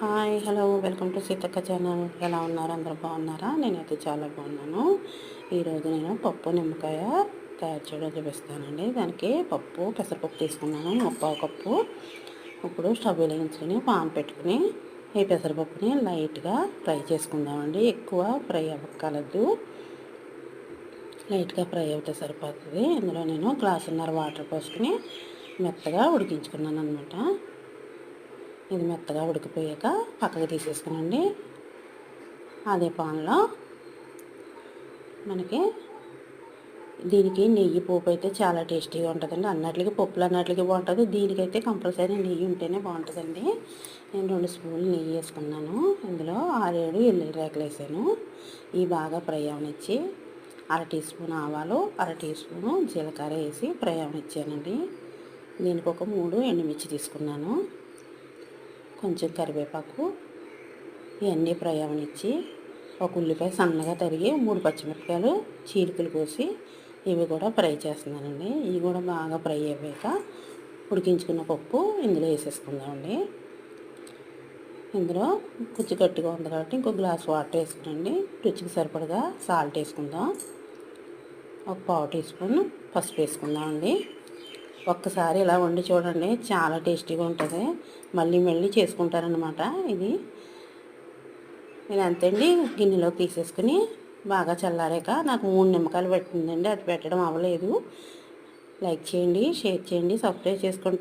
Hi hello welcome to Seethakka channel. ఎలా ఉన్నారు? అందరూ బాగున్నారా? నేనైతే చాలా బాగున్నాను. ఈరోజు నేను పప్పు నిమ్మకాయ తయారు చేయడం చూపిస్తానండి. దానికి పెసరపప్పు తీసుకున్నాను, ముప్పావు కప్పు. ఇప్పుడు స్టవ్ వెలిగించుకొని పాన్ పెట్టుకుని ఈ పెసరపప్పుని లైట్గా ఫ్రై చేసుకుందామండి. ఎక్కువ ఫ్రై అవ్వక్కర్లేదు, లైట్గా ఫ్రై అవుతే సరిపోతుంది. ఇందులో నేను గ్లాసున్నర వాటర్ పోసుకుని మెత్తగా ఉడికించుకున్నాను అనమాట. ఇది మెత్తగా ఉడికిపోయాక పక్కకు తీసేసుకునండి. అదే పాన్లో మనకి దీనికి నెయ్యి పోపు అయితే చాలా టేస్టీగా ఉంటుందండి. అన్నిటికీ పప్పులు అన్నిటికీ బాగుంటుంది, దీనికైతే కంపల్సరీ నెయ్యి ఉంటేనే బాగుంటుందండి. నేను 2 స్పూన్లు నెయ్యి వేసుకున్నాను. ఇందులో 6-7 ఎల్లుల్లి రేకలు వేసాను. ఇవి బాగా ఫ్రై అవనిచ్చి 1/2 టీ స్పూన్ ఆవాలు, 1/2 టీ స్పూను జీలకర్ర వేసి ఫ్రై అవనిచ్చానండి. దీనికి ఒక 3 ఎండుమిర్చి తీసుకున్నాను, కొంచెం కరివేపాకు. ఇవన్నీ ఫ్రై అవనిచ్చి ఒక ఉల్లిపాయ సన్నగా తరిగి 3 పచ్చిమిరపకాయలు చీలికలు కోసి ఇవి కూడా ఫ్రై చేస్తున్నానండి. ఇవి కూడా బాగా ఫ్రై అయ్యాక ఉడికించుకున్న పప్పు ఇందులో వేసేసుకుందామండి. ఇందులో కొంచెం గట్టిగా ఉంది కాబట్టి ఇంకో గ్లాస్ వాటర్ వేసుకునండి. రుచికి సరిపడగా సాల్ట్ వేసుకుందాం. ఒక 1/4 టీ స్పూన్ పసుపు వేసుకుందామండి. ఒక్కసారి ఇలా వండి చూడండి, చాలా టేస్టీగా ఉంటుంది. మళ్ళీ చేసుకుంటారనమాట. ఇది అంతేండి. గిన్నెలోకి తీసేసుకుని బాగా చల్లారాక నాకు 3 నిమ్మకాయలు పెట్టిందండి. అది పెట్టడం అవ్వలేదు. లైక్ చేయండి, షేర్ చేయండి, సబ్స్క్రైబ్ చేసుకోండి.